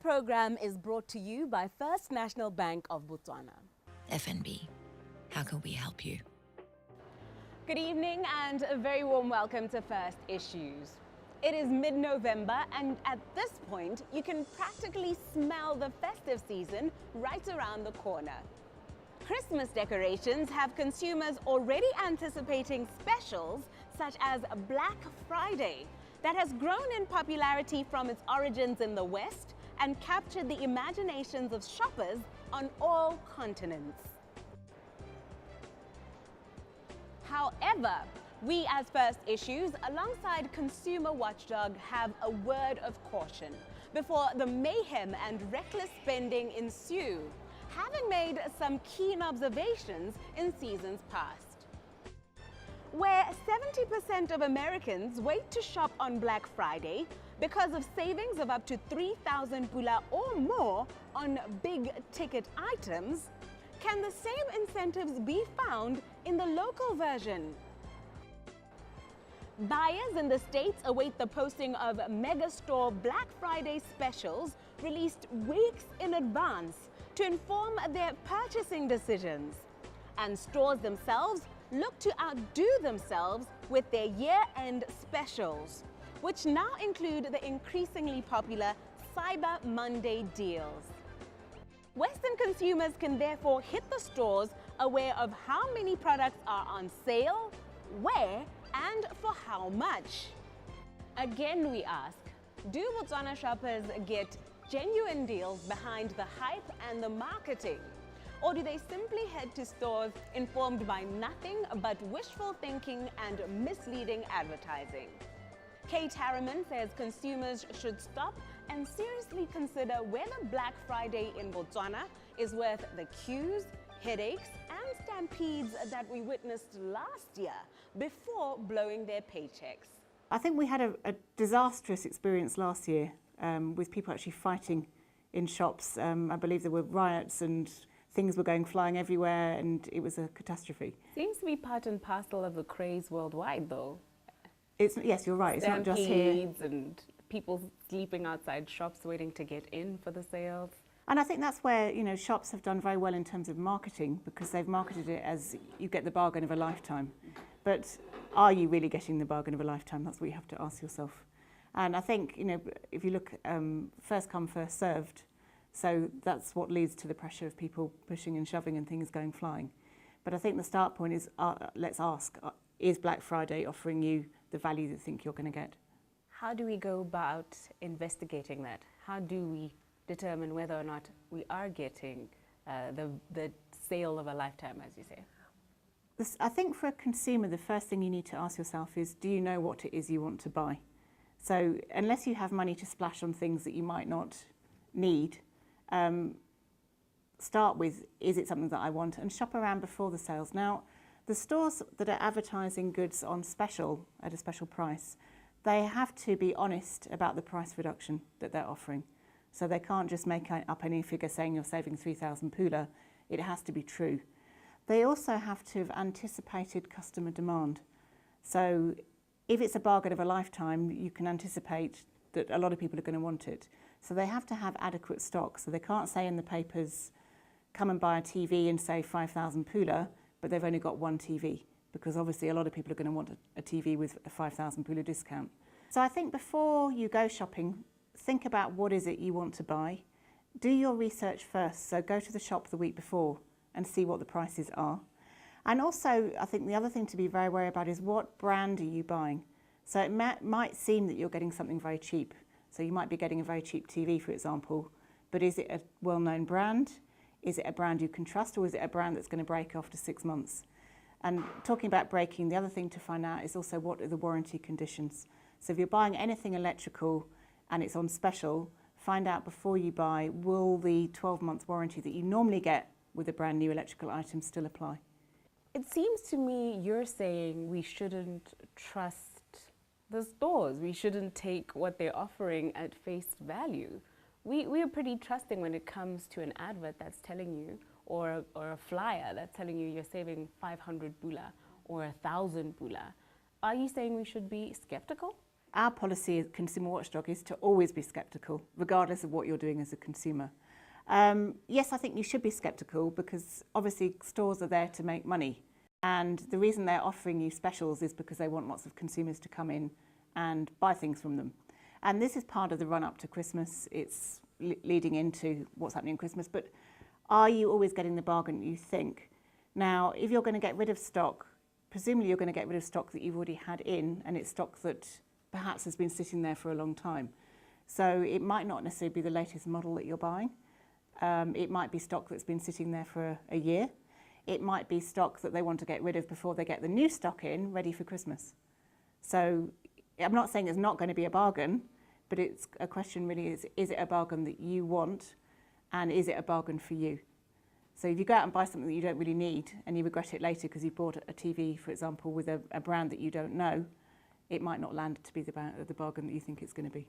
program is brought to you by First National Bank of Botswana. FNB, how can we help you? Good evening and a very warm welcome to First Issues. It is mid-November and at this point you can practically smell the festive season right around the corner. Christmas decorations have consumers already anticipating specials such as Black Friday that has grown in popularity from its origins in the West and captured the imaginations of shoppers on all continents. However, we as First Issues, alongside Consumer Watchdog, have a word of caution before the mayhem and reckless spending ensue, having made some keen observations in seasons past. Where 70% of Americans wait to shop on Black Friday because of savings of up to 3,000 pula or more on big ticket items, can the same incentives be found in the local version? Buyers in the States await the posting of mega store Black Friday specials released weeks in advance to inform their purchasing decisions. And stores themselves look to outdo themselves with their year-end specials, which now include the increasingly popular Cyber Monday deals. Western consumers can therefore hit the stores aware of how many products are on sale, where, and for how much. Again, we ask, do Botswana shoppers get genuine deals behind the hype and the marketing? Or do they simply head to stores informed by nothing but wishful thinking and misleading advertising? Kate Harriman says consumers should stop and seriously consider whether Black Friday in Botswana is worth the queues, headaches and stampedes that we witnessed last year before blowing their paychecks. I think we had a disastrous experience last year with people actually fighting in shops. I believe there were riots and things were going flying everywhere and it was a catastrophe. Seems to be part and parcel of the craze worldwide though. Yes, you're right. It's not just here. And people sleeping outside shops waiting to get in for the sales. And I think that's where, shops have done very well in terms of marketing because they've marketed it as you get the bargain of a lifetime. But are you really getting the bargain of a lifetime? That's what you have to ask yourself. And I think, if you look first come, first served, so that's what leads to the pressure of people pushing and shoving and things going flying. But I think the start point is, let's ask, is Black Friday offering you the value you think you're going to get? How do we go about investigating that? How do we determine whether or not we are getting the sale of a lifetime, as you say? I think for a consumer, the first thing you need to ask yourself is, do you know what it is you want to buy? So unless you have money to splash on things that you might not need, start with, is it something that I want? And shop around before the sales. Now, the stores that are advertising goods on special, at a special price, they have to be honest about the price reduction that they're offering. So they can't just make up any figure saying you're saving 3,000 pula. It has to be true. They also have to have anticipated customer demand. So if it's a bargain of a lifetime, you can anticipate that a lot of people are going to want it. So they have to have adequate stock. So they can't say in the papers, come and buy a TV and save 5,000 pula, but they've only got one TV, because obviously a lot of people are going to want a TV with a 5,000 pula discount. So I think before you go shopping, think about what is it you want to buy. Do your research first, so go to the shop the week before and see what the prices are. And also, I think the other thing to be very wary about is what brand are you buying? So it might seem that you're getting something very cheap. So you might be getting a very cheap TV, for example, but is it a well-known brand? Is it a brand you can trust, or is it a brand that's going to break after 6 months? And talking about breaking, the other thing to find out is also what are the warranty conditions. So if you're buying anything electrical and it's on special, find out before you buy, will the 12-month warranty that you normally get with a brand new electrical item still apply? It seems to me you're saying we shouldn't trust the stores. We shouldn't take what they're offering at face value. We are pretty trusting when it comes to an advert that's telling you, or a flyer that's telling you you're saving 500 pula or 1,000 pula. Are you saying we should be skeptical? Our policy as Consumer Watchdog is to always be sceptical, regardless of what you're doing as a consumer. Yes, I think you should be sceptical because obviously stores are there to make money. And the reason they're offering you specials is because they want lots of consumers to come in and buy things from them. And this is part of the run up to Christmas. It's leading into what's happening in Christmas. But are you always getting the bargain you think? Now, if you're going to get rid of stock, presumably you're going to get rid of stock that you've already had in, and it's stock that perhaps has been sitting there for a long time. So it might not necessarily be the latest model that you're buying. It might be stock that's been sitting there for a year. It might be stock that they want to get rid of before they get the new stock in, ready for Christmas. So I'm not saying it's not going to be a bargain, but it's a question really is it a bargain that you want, and is it a bargain for you? So if you go out and buy something that you don't really need and you regret it later because you bought a TV, for example, with a brand that you don't know, it might not land to be the bargain that you think it's going to be.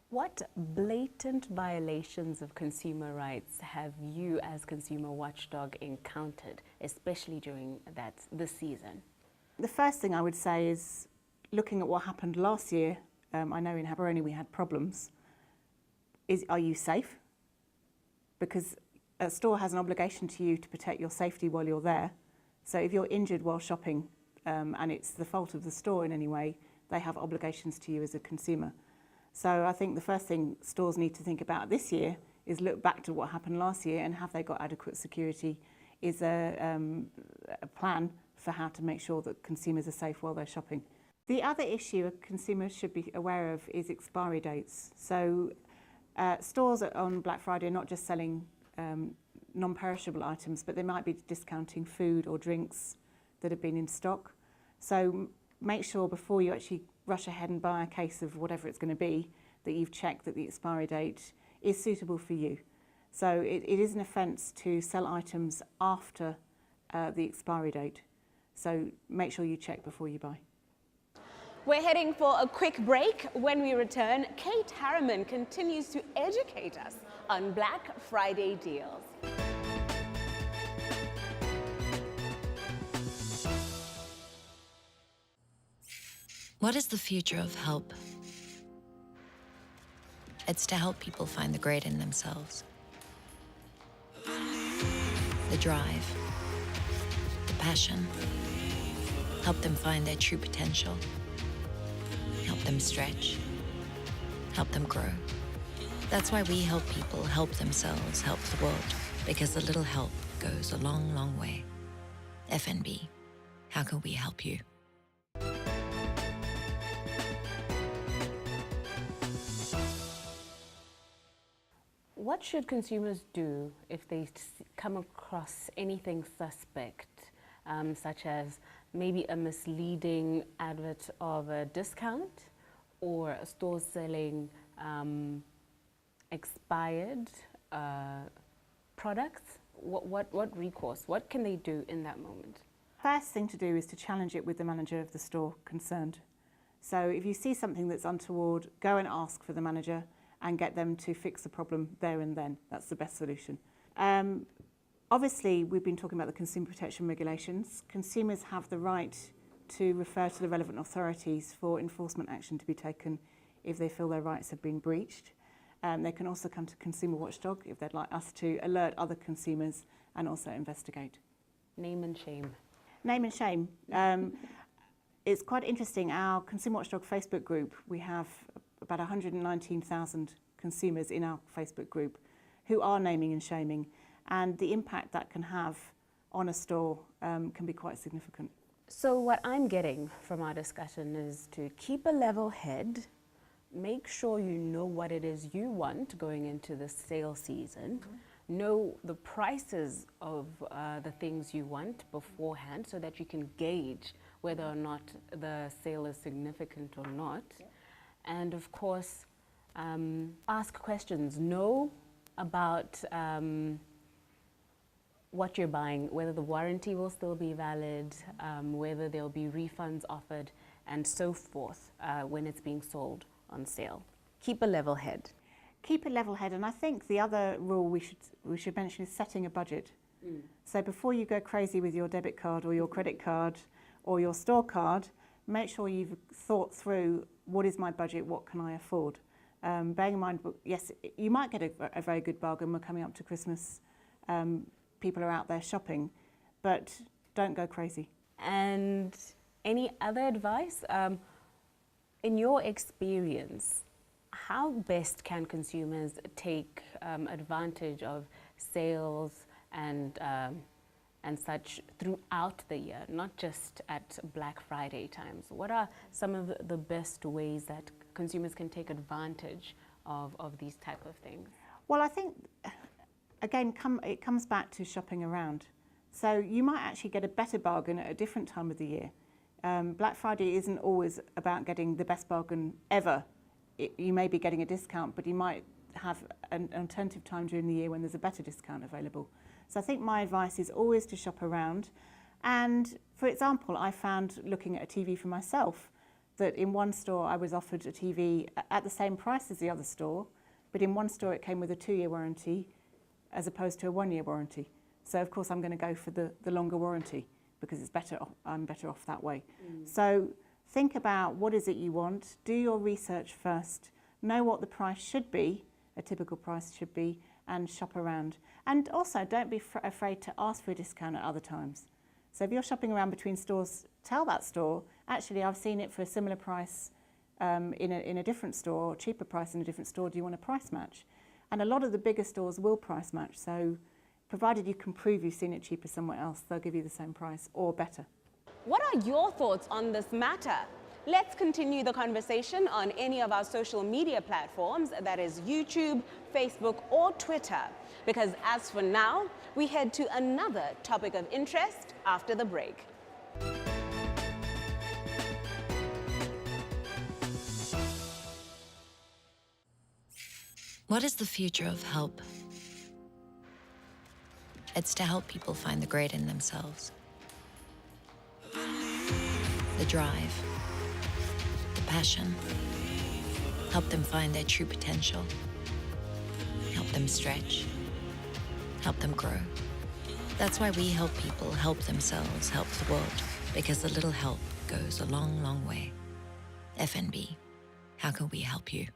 What blatant violations of consumer rights have you as Consumer Watchdog encountered, especially during this season? The first thing I would say is looking at what happened last year. I know in Harriman we had problems. Are you safe? Because a store has an obligation to you to protect your safety while you're there. So if you're injured while shopping and it's the fault of the store in any way, they have obligations to you as a consumer. So I think the first thing stores need to think about this year is look back to what happened last year and have they got adequate security? Is there a plan for how to make sure that consumers are safe while they're shopping? The other issue consumers should be aware of is expiry dates. So stores on Black Friday are not just selling non-perishable items, but they might be discounting food or drinks that have been in stock. So make sure before you actually rush ahead and buy a case of whatever it's going to be that you've checked that the expiry date is suitable for you. So it is an offence to sell items after the expiry date. So make sure you check before you buy. We're heading for a quick break. When we return, Kate Harriman continues to educate us on Black Friday deals. What is the future of help? It's to help people find the great in themselves. The drive, the passion. Help them find their true potential. Help them stretch. Help them grow. That's why we help people help themselves, help the world. Because a little help goes a long, long way. FNB. How can we help you? What should consumers do if they come across anything suspect, such as maybe a misleading advert of a discount or a store selling expired products? What recourse? What can they do in that moment? First thing to do is to challenge it with the manager of the store concerned. So if you see something that's untoward, go and ask for the manager and get them to fix the problem there and then. That's the best solution. Obviously, we've been talking about the consumer protection regulations. Consumers have the right to refer to the relevant authorities for enforcement action to be taken if they feel their rights have been breached. They can also come to Consumer Watchdog if they'd like us to alert other consumers and also investigate. Name and shame. Name and shame. It's quite interesting. Our Consumer Watchdog Facebook group, we have about 119,000 consumers in our Facebook group who are naming and shaming, and the impact that can have on a store can be quite significant. So what I'm getting from our discussion is to keep a level head, make sure you know what it is you want going into the sale season, know the prices of the things you want beforehand so that you can gauge whether or not the sale is significant or not. And of course, ask questions. Know about what you're buying, whether the warranty will still be valid, whether there'll be refunds offered, and so forth when it's being sold on sale. Keep a level head. Keep a level head, and I think the other rule we should mention is setting a budget. So before you go crazy with your debit card or your credit card or your store card, make sure you've thought through what is my budget, what can I afford? Bearing in mind, yes, you might get a very good bargain. We're coming up to Christmas. People are out there shopping, but don't go crazy. And any other advice? In your experience, how best can consumers take advantage of sales and such throughout the year, not just at Black Friday times? What are some of the best ways that consumers can take advantage of these type of things? Well, I think, again, it comes back to shopping around. So you might actually get a better bargain at a different time of the year. Black Friday isn't always about getting the best bargain ever. You may be getting a discount, but you might have an alternative time during the year when there's a better discount available. So I think my advice is always to shop around. And for example, I found, looking at a TV for myself, that in one store I was offered a TV at the same price as the other store, but in one store it came with a 2-year warranty as opposed to a 1-year warranty. So of course I'm going to go for the longer warranty because it's better. I'm better off that way. So think about what is it you want, do your research first, know what the price should be, a typical price should be, and shop around. And also don't be afraid to ask for a discount at other times. So if you're shopping around between stores, tell that store, actually I've seen it for a similar price in a different store, or cheaper price in a different store, do you want a price match? And a lot of the bigger stores will price match, so provided you can prove you've seen it cheaper somewhere else, they'll give you the same price or better. What are your thoughts on this matter? Let's continue the conversation on any of our social media platforms, that is YouTube, Facebook, or Twitter. Because as for now, we head to another topic of interest after the break. What is the future of help? It's to help people find the great in themselves. The drive, the passion. Help them find their true potential. Help them stretch. Help them grow. That's why we help people help themselves, help the world. Because a little help goes a long, long way. FNB, how can we help you?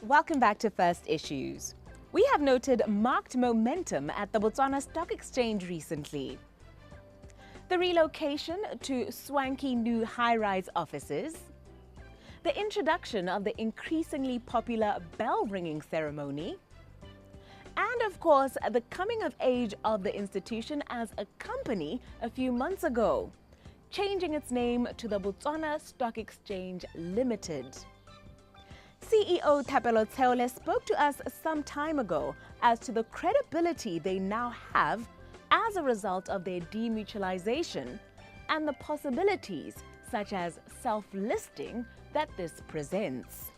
Welcome back to First Issues. We have noted marked momentum at the Botswana Stock Exchange recently. The relocation to swanky new high-rise offices, the introduction of the increasingly popular bell-ringing ceremony, and of course, the coming of age of the institution as a company a few months ago, changing its name to the Botswana Stock Exchange Limited. CEO Thapelo Tsheole spoke to us some time ago as to the credibility they now have as a result of their demutualization and the possibilities such as self-listing that this presents.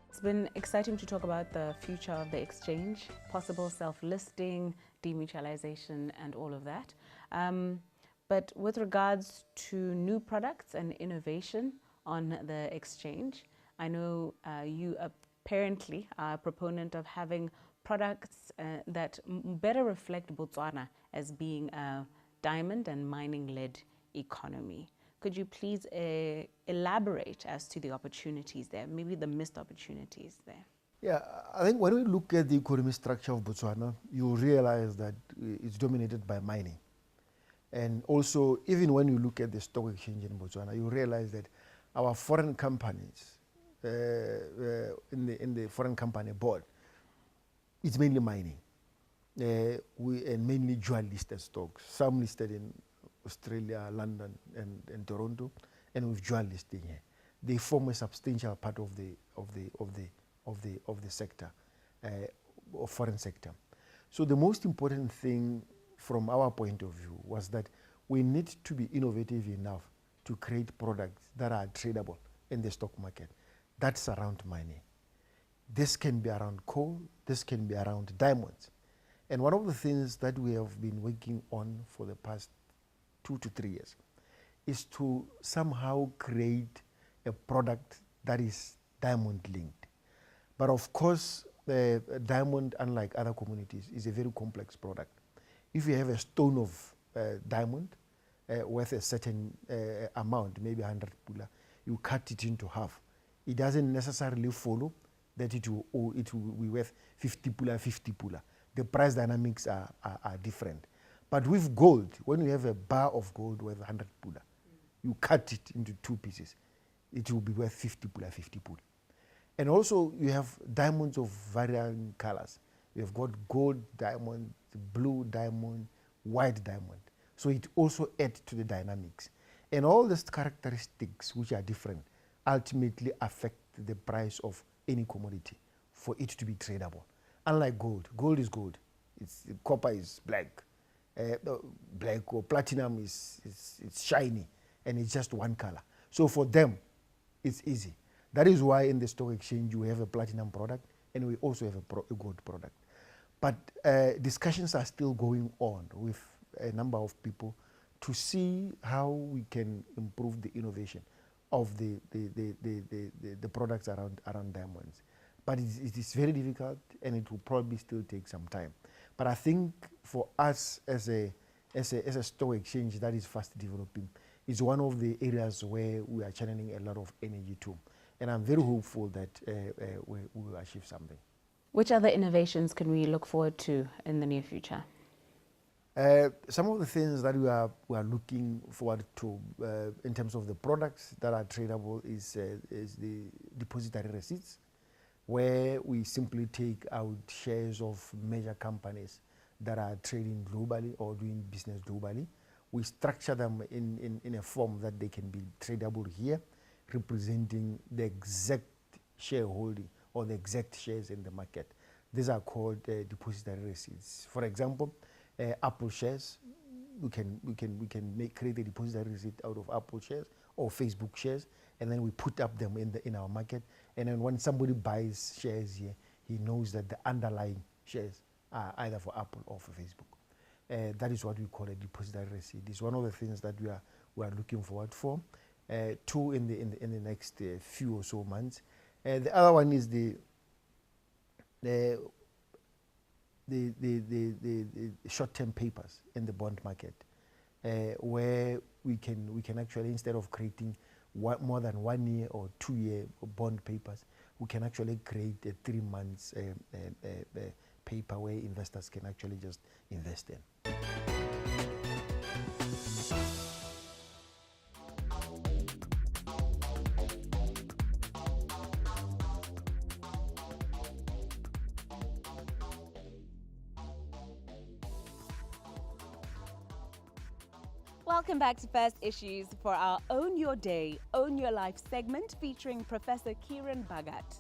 It's been exciting to talk about the future of the exchange, possible self-listing, demutualization and all of that. But with regards to new products and innovation on the exchange, I know you apparently are a proponent of having products that better reflect Botswana as being a diamond and mining-led economy. Could you please elaborate as to the opportunities there, maybe the missed opportunities there? Yeah, I think when we look at the economic structure of Botswana, you realize that it's dominated by mining. And also, even when you look at the stock exchange in Botswana, you realize that our foreign companies, in the foreign company board, it's mainly mining. And mainly dual listed stocks, some listed in Australia, London, and Toronto, and with dual listing here. They form a substantial part of the sector, of foreign sector. So the most important thing from our point of view was that we need to be innovative enough to create products that are tradable in the stock market. That's around mining. This can be around coal, this can be around diamonds. And one of the things that we have been working on for the past 2 to 3 years is to somehow create a product that is diamond linked. But of course, the diamond, unlike other commodities, is a very complex product. if you have a stone of diamond worth a certain amount, maybe 100 pula, you cut it into half. It doesn't necessarily follow that it will be worth 50 pula, 50 pula. The price dynamics are different. But with gold, when you have a bar of gold worth 100 pula, you cut it into 2 pieces, it will be worth 50 pula, 50 pula. And also you have diamonds of varying colors. You have got gold diamond, blue diamond, white diamond. So it also adds to the dynamics. And all these characteristics, which are different, ultimately affect the price of any commodity for it to be tradable. Unlike gold, gold is gold. Copper is black. Black or platinum is shiny, and it's just one color. So for them, it's easy. That is why in the stock exchange we have a platinum product and we also have a gold product. But discussions are still going on with a number of people to see how we can improve the innovation of the products around diamonds. But it is very difficult and it will probably still take some time. But I think for us as a stock exchange that is fast developing, is one of the areas where we are channeling a lot of energy to. And I'm very hopeful that we will achieve something. Which other innovations can we look forward to in the near future? Some of the things that we are looking forward to in terms of the products that are tradable is the depository receipts, where we simply take out shares of major companies that are trading globally or doing business globally. We structure them in a form that they can be tradable here, representing the exact shareholding or the exact shares in the market. These are called depository receipts. For example, Apple shares, we can create a depository receipt out of Apple shares or Facebook shares, and then we put up them in our market. And then when somebody buys shares here, he knows that the underlying shares are either for Apple or for Facebook. That is what we call a depository receipt. It's one of the things that we are looking forward for. Two in the next few or so months. The other one is the short-term papers in the bond market, where we can actually, instead of creating more than 1 year or 2 year bond papers, we can actually create a 3 months paper where investors can actually just invest in. Welcome back to First Issues for our Own Your Day, Own Your Life segment featuring Professor Kiran Bhagat.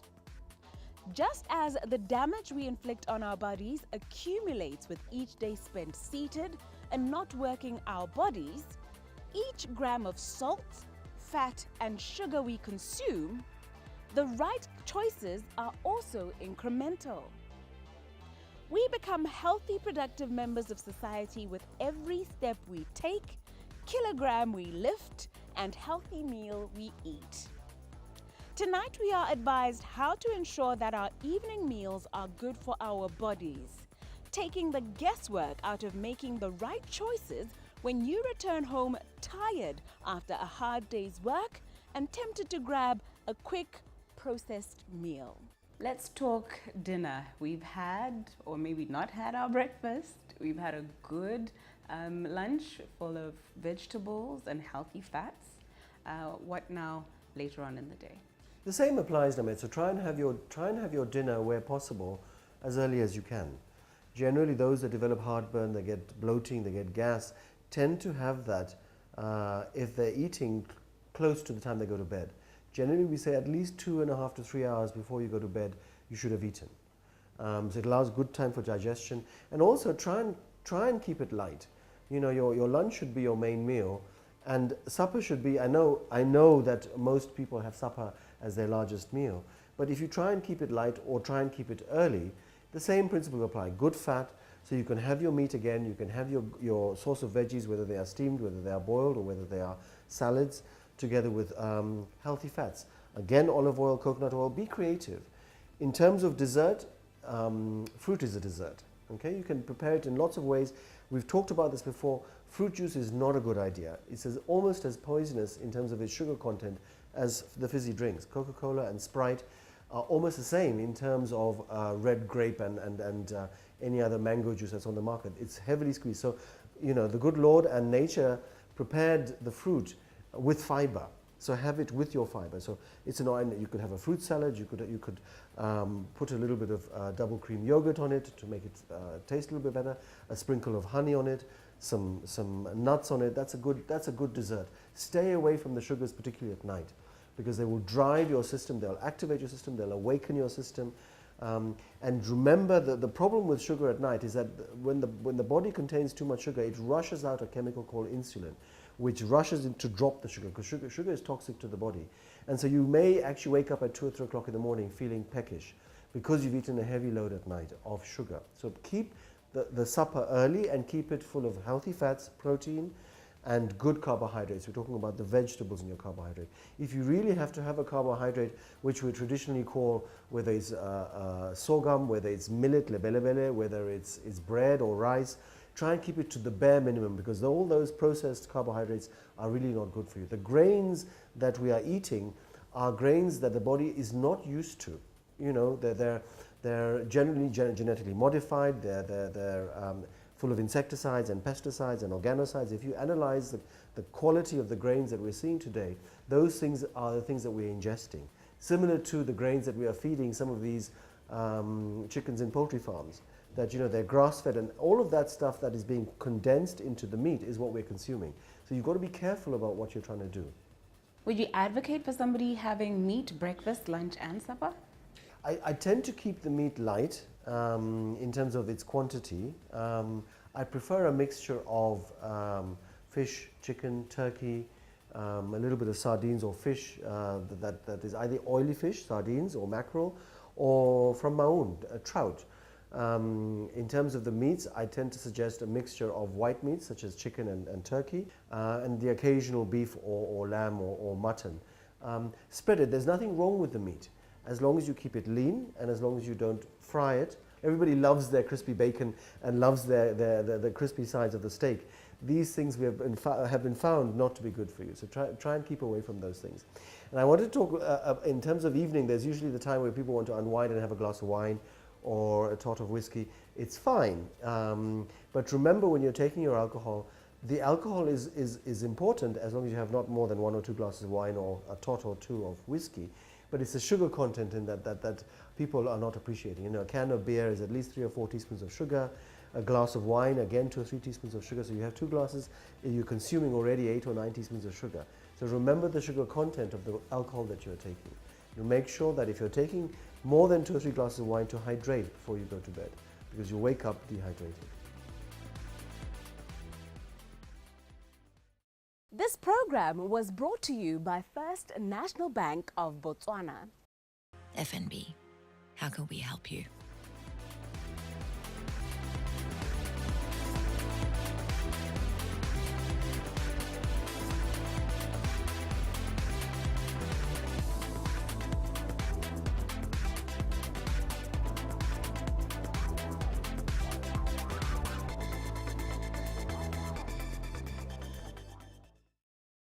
Just as the damage we inflict on our bodies accumulates with each day spent seated and not working our bodies, each gram of salt, fat, and sugar we consume, the right choices are also incremental. We become healthy, productive members of society with every step we take, kilogram we lift, and healthy meal we eat. Tonight we are advised how to ensure that our evening meals are good for our bodies, taking the guesswork out of making the right choices when you return home tired after a hard day's work and tempted to grab a quick processed meal. Let's talk dinner. We've had, or maybe not had, our breakfast. We've had a good lunch full of vegetables and healthy fats. What now later on in the day? The same applies, Namet. So try and have your dinner where possible as early as you can. Generally, those that develop heartburn, they get bloating, they get gas, tend to have that if they're eating close to the time they go to bed. Generally, we say at least 2.5 to 3 hours before you go to bed, you should have eaten. So it allows good time for digestion, and also try and keep it light. You know, your lunch should be your main meal, and supper should be. I know that most people have supper as their largest meal, but if you try and keep it light or try and keep it early, the same principle will apply. Good fat, so you can have your meat again, you can have your source of veggies, whether they are steamed, whether they are boiled, or whether they are salads, together with healthy fats. Again, olive oil, coconut oil, be creative. In terms of dessert, fruit is a dessert. Okay, you can prepare it in lots of ways. We've talked about this before. Fruit juice is not a good idea. It's almost as poisonous in terms of its sugar content as the fizzy drinks. Coca-Cola and Sprite are almost the same in terms of red grape and any other mango juice that's on the market. It's heavily squeezed. So, you know, the good Lord and nature prepared the fruit with fiber. So have it with your fiber. So it's an oil. You could have a fruit salad. You could put a little bit of double cream yogurt on it to make it taste a little bit better. A sprinkle of honey on it. Some nuts on it. That's a good dessert. Stay away from the sugars, particularly at night, because they will drive your system. They'll activate your system. They'll awaken your system. And remember that the problem with sugar at night is that when the body contains too much sugar, it rushes out a chemical called insulin, which rushes in to drop the sugar, because sugar is toxic to the body. And so you may actually wake up at 2 or 3 o'clock in the morning feeling peckish because you've eaten a heavy load at night of sugar. So keep the supper early and keep it full of healthy fats, protein, and good carbohydrates. We're talking about the vegetables in your carbohydrate. If you really have to have a carbohydrate, which we traditionally call, whether it's sorghum, whether it's millet, lebelebele, whether it's bread or rice, try and keep it to the bare minimum, because all those processed carbohydrates are really not good for you. The grains that we are eating are grains that the body is not used to. You know, they're generally genetically modified. They're full of insecticides and pesticides and organocides. If you analyze the quality of the grains that we're seeing today, those things are the things that we're ingesting. Similar to the grains that we are feeding some of these chickens in poultry farms, that, you know, they're grass-fed, and all of that stuff that is being condensed into the meat is what we're consuming. So you've got to be careful about what you're trying to do. Would you advocate for somebody having meat breakfast, lunch and supper? I tend to keep the meat light in terms of its quantity. I prefer a mixture of fish, chicken, turkey, a little bit of sardines or fish that is either oily fish, sardines or mackerel, or from my own, trout. In terms of the meats, I tend to suggest a mixture of white meats such as chicken and turkey, and the occasional beef or lamb or mutton. Spread it. There's nothing wrong with the meat, as long as you keep it lean and as long as you don't fry it. Everybody loves their crispy bacon and loves the crispy sides of the steak. These things have been found not to be good for you, so try and keep away from those things. And I want to talk, in terms of evening, there's usually the time where people want to unwind and have a glass of wine or a tot of whiskey. It's fine, but remember, when you're taking your alcohol, the alcohol is important as long as you have not more than 1 or 2 glasses of wine or a tot or 2 of whiskey. But it's the sugar content in that people are not appreciating. You know, a can of beer is at least 3 or 4 teaspoons of sugar. A glass of wine, again 2 or 3 teaspoons of sugar. So you have 2 glasses, you're consuming already 8 or 9 teaspoons of sugar. So remember the sugar content of the alcohol that you're taking. You make sure that if you're taking more than 2 or 3 glasses of wine, to hydrate before you go to bed, because you wake up dehydrated. This program was brought to you by First National Bank of Botswana. FNB, how can we help you?